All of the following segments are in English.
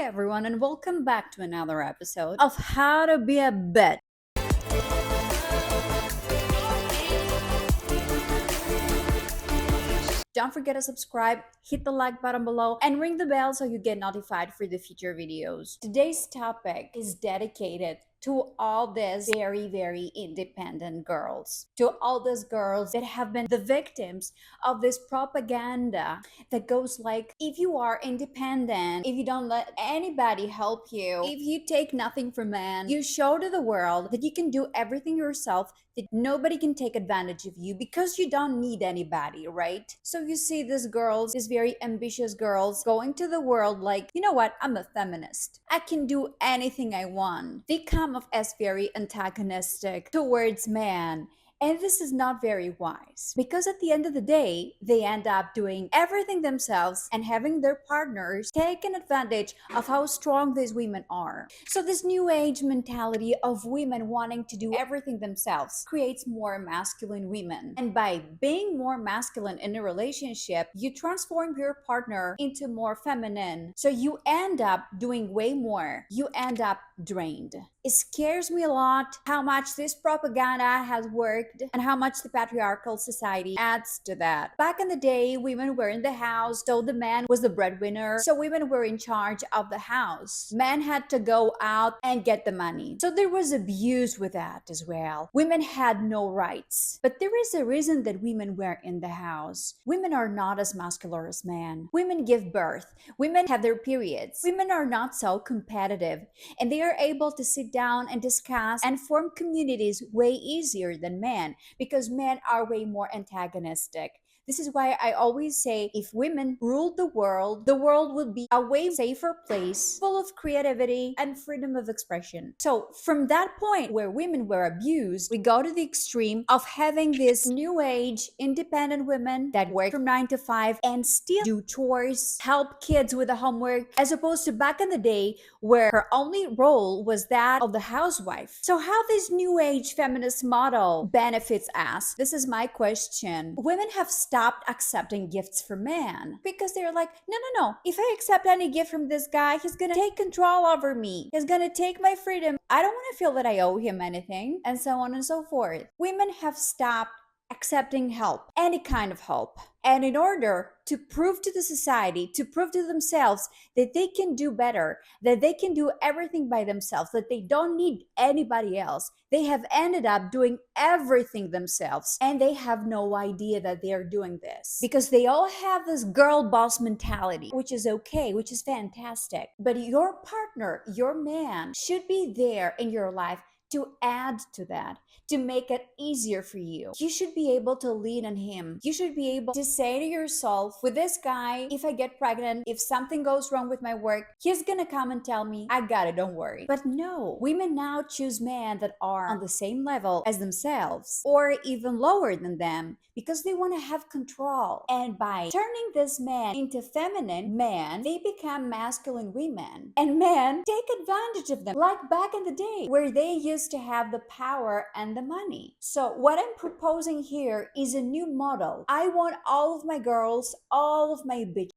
everyone, and welcome back to another episode of How to Be a Bet. Don't forget to subscribe, hit the like button below, and ring the bell so you get notified for the future videos. Today's topic is dedicated to all these very independent girls. To all these girls that have been the victims of this propaganda that goes like, if you are independent, if you don't let anybody help you, if you take nothing from man, you show to the world that you can do everything yourself, that nobody can take advantage of you because you don't need anybody, right? So you see these girls, these very ambitious girls, going to the world like, you know what, I'm a feminist. I can do anything I want. They come off as very antagonistic towards man. And this is not very wise because at the end of the day, they end up doing everything themselves and having their partners taking advantage of how strong these women are. So, this new age mentality of women wanting to do everything themselves creates more masculine women. And by being more masculine in a relationship, you transform your partner into more feminine. So, you end up doing way more. You end up drained. It scares me a lot how much this propaganda has worked and how much the patriarchal society adds to that. Back in the day, women were in the house, so the man was the breadwinner, so women were in charge of the house. Men had to go out and get the money. So there was abuse with that as well. Women had no rights. But there is a reason that women were in the house. Women are not as muscular as men. Women give birth. Women have their periods. Women are not so competitive, and they are able to sit down and discuss and form communities way easier than men because men are way more antagonistic. This is why I always say if women ruled the world would be a way safer place full of creativity and freedom of expression. So from that point where women were abused, we go to the extreme of having this new age independent women that work from 9 to 5 and still do chores, help kids with the homework, as opposed to back in the day where her only role was that of the housewife. So how this new age feminist model benefits us? This is my question. Women have stopped accepting gifts from men because they're like, no. If I accept any gift from this guy, he's gonna take control over me. He's gonna take my freedom. I don't want to feel that I owe him anything, and so on and so forth. Women have stopped accepting help, any kind of help. And in order to prove to the society, to prove to themselves that they can do better, that they can do everything by themselves, that they don't need anybody else, they have ended up doing everything themselves. And they have no idea that they are doing this because they all have this girl boss mentality, which is okay, which is fantastic. But your partner, your man, should be there in your life to add to that, to make it easier for you. You should be able to lean on him. You should be able to say to yourself, with this guy, if I get pregnant, if something goes wrong with my work, he's gonna come and tell me, I got it, don't worry. But no, women now choose men that are on the same level as themselves or even lower than them because they want to have control. And by turning this man into feminine men, they become masculine women. And men take advantage of them, like back in the day where they used to have the power and the money. So what I'm proposing here is a new model. I want all of my girls, all of my bitches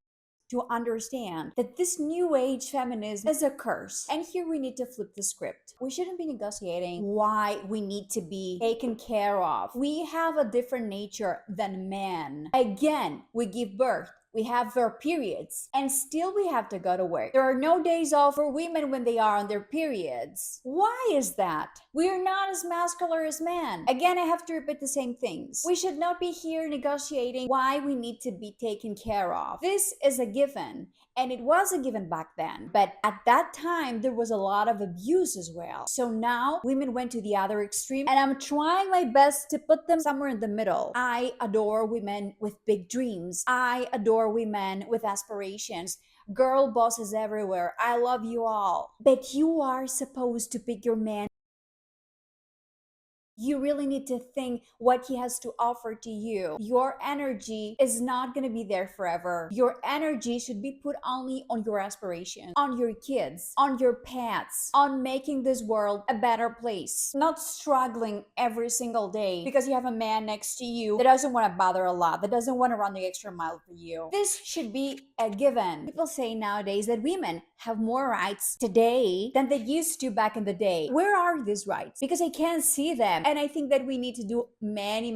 to understand that this new age feminism is a curse. And here we need to flip the script. We shouldn't be negotiating why we need to be taken care of. We have a different nature than men. Again, we give birth. We have our periods and still we have to go to work. There are no days off for women when they are on their periods. Why is that? We are not as masculine as men. Again, I have to repeat the same things. We should not be here negotiating why we need to be taken care of. This is a given. And it was a given back then. But at that time, there was a lot of abuse as well. So now women went to the other extreme and I'm trying my best to put them somewhere in the middle. I adore women with big dreams. I adore women with aspirations. Girl bosses everywhere. I love you all. But you are supposed to pick your man. You really need to think what he has to offer to you. Your energy is not going to be there forever. Your energy should be put only on your aspirations, on your kids, on your pets, on making this world a better place. Not struggling every single day because you have a man next to you that doesn't want to bother a lot, that doesn't want to run the extra mile for you. This should be a given. People say nowadays that women have more rights today than they used to back in the day. Where are these rights? Because I can't see them. And I think that we need to do many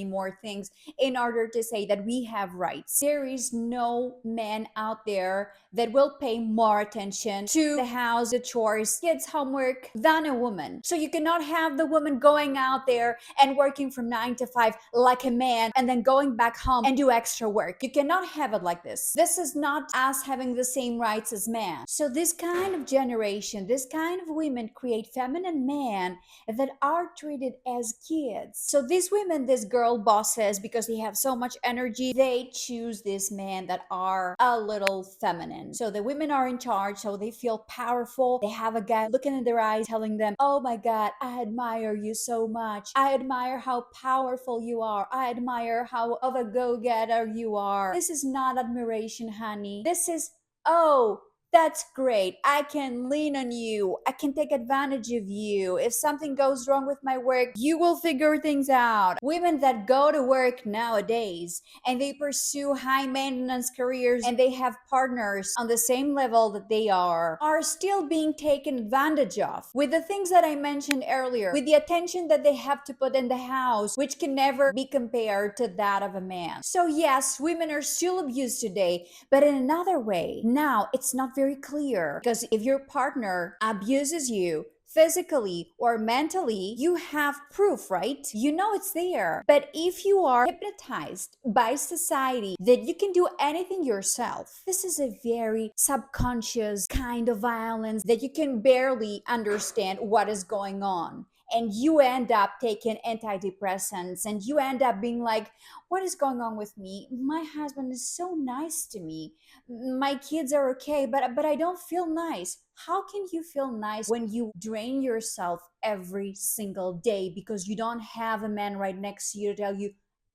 more things in order to say that we have rights. There is no man out there that will pay more attention to the house, the chores, kids' homework than a woman. So you cannot have the woman going out there and working from 9 to 5 like a man and then going back home and do extra work. You cannot have it like this. This is not us having the same rights as men. So this kind of generation, this kind of women create feminine men that are treated as kids. So these women, these girl bosses, because they have so much energy, they choose these men that are a little feminine. So the women are in charge, so they feel powerful. They have a guy looking in their eyes telling them, oh my God, I admire you so much. I admire how powerful you are. I admire how of a go-getter you are. This is not admiration, honey. This is, oh, that's great. I can lean on you. I can take advantage of you. If something goes wrong with my work, you will figure things out. Women that go to work nowadays and they pursue high maintenance careers and they have partners on the same level that they are still being taken advantage of with the things that I mentioned earlier, with the attention that they have to put in the house, which can never be compared to that of a man. So yes, women are still abused today, but in another way. Now, it's not very clear, because if your partner abuses you physically or mentally, you have proof, right? You know it's there. But if you are hypnotized by society that you can do anything yourself, this is a very subconscious kind of violence that you can barely understand what is going on. And you end up taking antidepressants and you end up being like, what is going on with me? My husband is so nice to me. My kids are okay, but I don't feel nice. How can you feel nice when you drain yourself every single day because you don't have a man right next to you to tell you,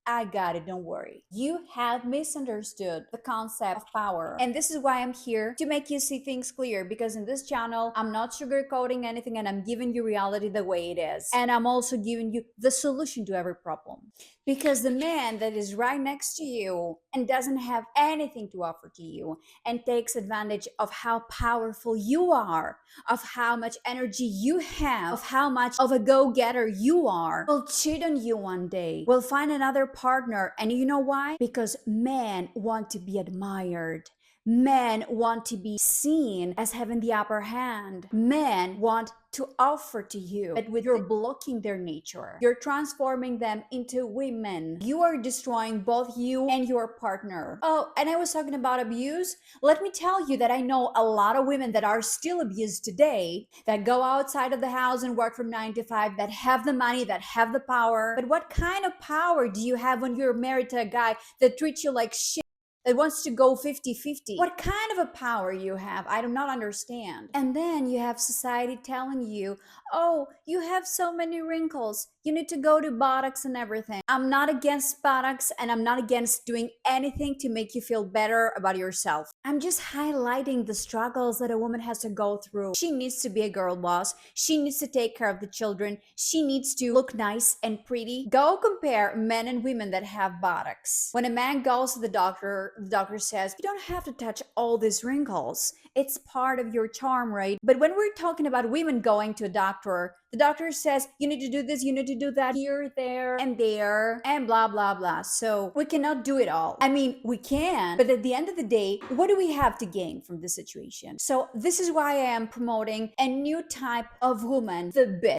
I got it, don't worry. You have misunderstood the concept of power. And this is why I'm here, to make you see things clear, because in this channel, I'm not sugarcoating anything and I'm giving you reality the way it is. And I'm also giving you the solution to every problem. Because the man that is right next to you and doesn't have anything to offer to you and takes advantage of how powerful you are, of how much energy you have, of how much of a go-getter you are, will cheat on you one day, will find another partner. And you know why? Because men want to be admired. Men want to be seen as having the upper hand. Men want to offer to you, but with you're blocking their nature. You're transforming them into women. You are destroying both you and your partner. Oh, and I was talking about abuse. Let me tell you that I know a lot of women that are still abused today, that go outside of the house and work from 9 to 5, that have the money, that have the power. But what kind of power do you have when you're married to a guy that treats you like shit, that wants to go 50-50? What kind of a power you have? I do not understand. And then you have society telling you, oh, you have so many wrinkles, you need to go to Botox and everything. I'm not against Botox and I'm not against doing anything to make you feel better about yourself. I'm just highlighting the struggles that a woman has to go through. She needs to be a girl boss. She needs to take care of the children. She needs to look nice and pretty. Go compare men and women that have Botox. When a man goes to the doctor says, you don't have to touch all these wrinkles. It's part of your charm, right? But when we're talking about women going to a doctor, the doctor says, you need to do this, you need to do that, here, there, and blah, blah, blah. So we cannot do it all. I mean, we can, but at the end of the day, what do we have to gain from this situation? So this is why I am promoting a new type of woman, the bitch.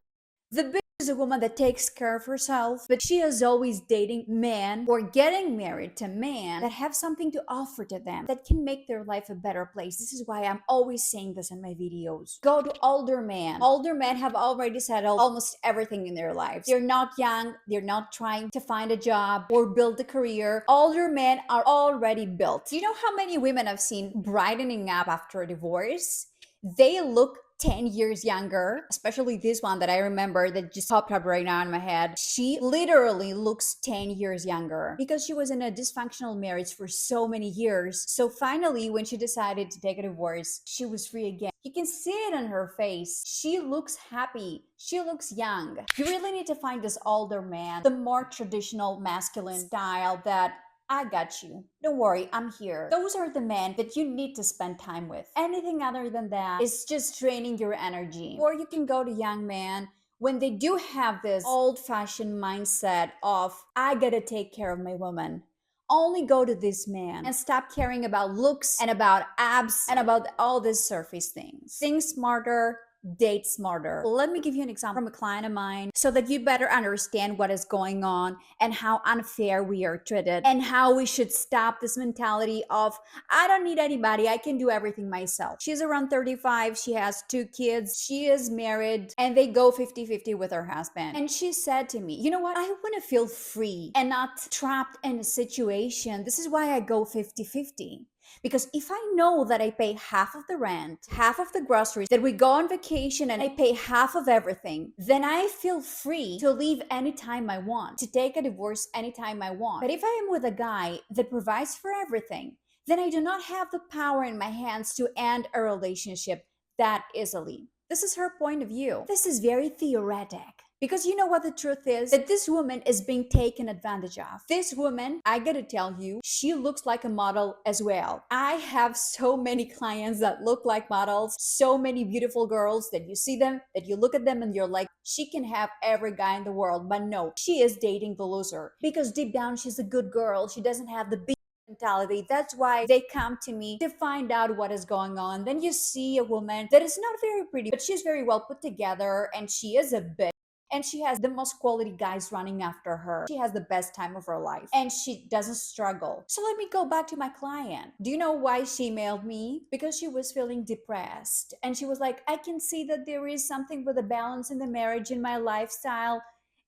The bitch is a woman that takes care of herself, but she is always dating men or getting married to men that have something to offer to them that can make their life a better place. This is why I'm always saying this in my videos. Go to older men. Older men have already settled almost everything in their lives. They're not young. They're not trying to find a job or build a career. Older men are already built. Do you know how many women I've seen brightening up after a divorce? They look 10 years younger, especially this one that I remember that just popped up right now in my head. She literally looks 10 years younger because she was in a dysfunctional marriage for so many years. So finally, when she decided to take a divorce, she was free again. You can see it on her face. She looks happy. She looks young. You really need to find this older man, the more traditional masculine style that I got you. Don't worry, I'm here. Those are the men that you need to spend time with. Anything other than that is just draining your energy. Or you can go to young men when they do have this old fashioned mindset of, I gotta take care of my woman. Only go to this man and stop caring about looks and about abs and about all these surface things. Think smarter, date smarter. Let me give you an example from a client of mine so that you better understand what is going on and how unfair we are treated and how we should stop this mentality of, I don't need anybody, I can do everything myself. She's around 35, she has 2 kids, she is married, and they go 50-50 with her husband. And she said to me, you know what? I want to feel free and not trapped in a situation. This is why I go 50-50. Because if I know that I pay half of the rent, half of the groceries, that we go on vacation and I pay half of everything, then I feel free to leave anytime I want, to take a divorce anytime I want. But if I am with a guy that provides for everything, then I do not have the power in my hands to end a relationship that easily. This is her point of view. This is very theoretic. Because you know what the truth is? That this woman is being taken advantage of. This woman, I gotta tell you, she looks like a model as well. I have so many clients that look like models, so many beautiful girls that you see them, that you look at them and you're like, she can have every guy in the world. But no, she is dating the loser. Because deep down, she's a good girl. She doesn't have the big mentality. That's why they come to me to find out what is going on. Then you see a woman that is not very pretty, but she's very well put together and she is a bitch. And she has the most quality guys running after her. She has the best time of her life and she doesn't struggle. So let me go back to my client. Do you know why she emailed me? Because she was feeling depressed. And she was like, I can see that there is something with a balance in the marriage, in my lifestyle,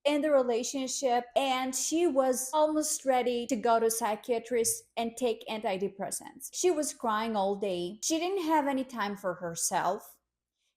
in the relationship. And she was almost ready to go to a psychiatrist and take antidepressants. She was crying all day. She didn't have any time for herself.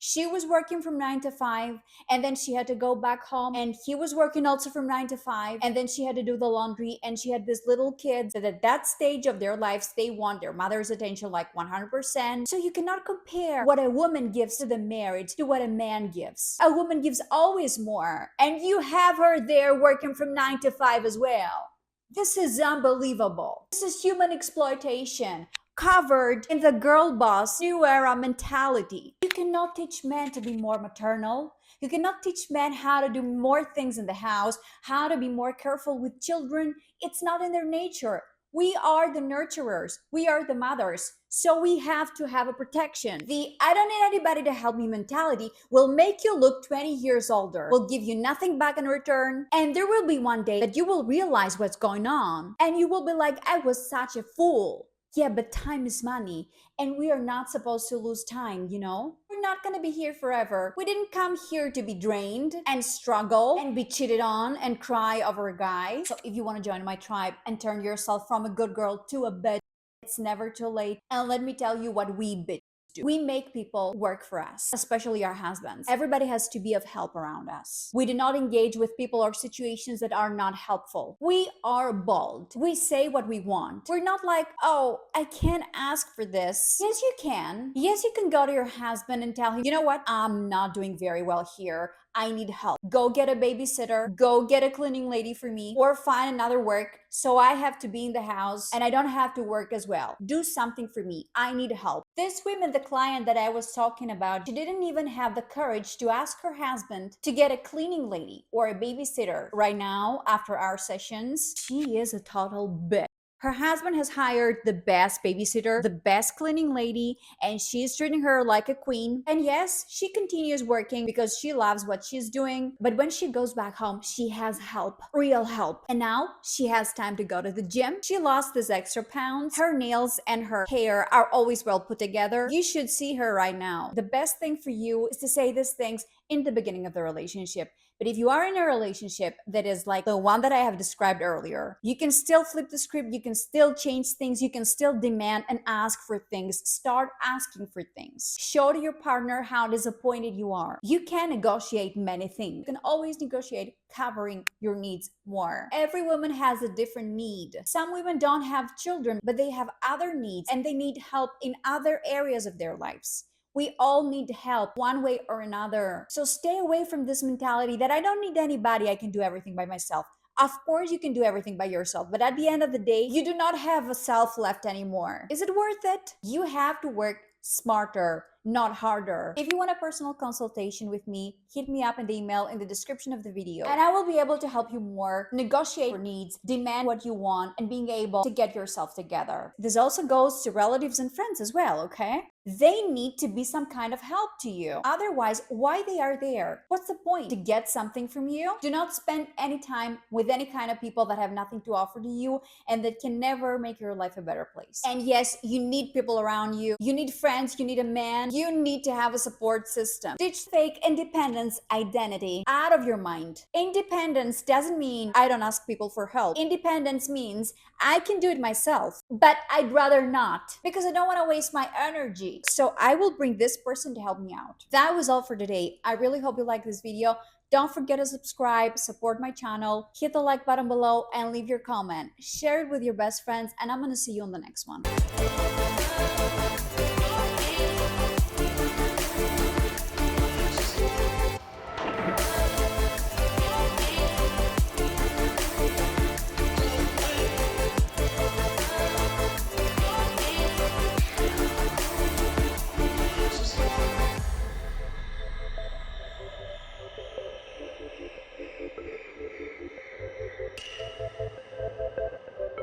She was working from 9 to 5, and then she had to go back home, and he was working also from 9 to 5, and then she had to do the laundry, and she had these little kids that at that stage of their lives, they want their mother's attention like 100%. So you cannot compare what a woman gives to the marriage to what a man gives. A woman gives always more, and you have her there working from 9 to 5 as well. This is unbelievable. This is human exploitation covered in the girl boss new era mentality. You cannot teach men to be more maternal. You cannot teach men how to do more things in the house, how to be more careful with children. It's not in their nature. We are the nurturers. We are the mothers. So we have to have a protection. The I don't need anybody to help me mentality will make you look 20 years older, will give you nothing back in return. And there will be one day that you will realize what's going on. And you will be like, I was such a fool. Yeah, but time is money, and we are not supposed to lose time, you know? We're not gonna be here forever. We didn't come here to be drained and struggle and be cheated on and cry over a guy. So if you wanna join my tribe and turn yourself from a good girl to a bitch, it's never too late. And let me tell you what we bitch do. We make people work for us, especially our husbands. Everybody has to be of help around us. We do not engage with people or situations that are not helpful. We are bold. We say what we want. We're not like, oh, I can't ask for this. Yes, you can. Yes, you can go to your husband and tell him, you know what? I'm not doing very well here. I need help. Go get a babysitter, go get a cleaning lady for me, or find another work so I have to be in the house and I don't have to work as well. Do something for me. I need help. This woman, the client that I was talking about, she didn't even have the courage to ask her husband to get a cleaning lady or a babysitter. Right now, after our sessions, she is a total bitch. Her husband has hired the best babysitter, the best cleaning lady, and she's treating her like a queen. And yes, she continues working because she loves what she's doing. But when she goes back home, she has help, real help. And now she has time to go to the gym. She lost this extra pounds. Her nails and her hair are always well put together. You should see her right now. The best thing for you is to say these things in the beginning of the relationship. But if you are in a relationship that is like the one that I have described earlier, you can still flip the script, you can still change things, you can still demand and ask for things. Start asking for things. Show to your partner how disappointed you are. You can negotiate many things. You can always negotiate covering your needs more. Every woman has a different need. Some women don't have children, but they have other needs and they need help in other areas of their lives. We all need help one way or another. So stay away from this mentality that I don't need anybody, I can do everything by myself. Of course, you can do everything by yourself, but at the end of the day, you do not have a self left anymore. Is it worth it? You have to work smarter, not harder. If you want a personal consultation with me, hit me up in the email in the description of the video, and I will be able to help you more negotiate your needs, demand what you want, and being able to get yourself together. This also goes to relatives and friends as well, okay? They need to be some kind of help to you. Otherwise, why they are there? What's the point? To get something from you? Do not spend any time with any kind of people that have nothing to offer to you and that can never make your life a better place. And yes, you need people around you. You need friends, you need a man, you need to have a support system. Ditch fake independence identity out of your mind. Independence doesn't mean I don't ask people for help. Independence means I can do it myself, but I'd rather not because I don't want to waste my energy. So I will bring this person to help me out. That was all for today. I really hope you like this video. Don't forget to subscribe, support my channel, hit the like button below, and leave your comment. Share it with your best friends, and I'm gonna see you on the next one.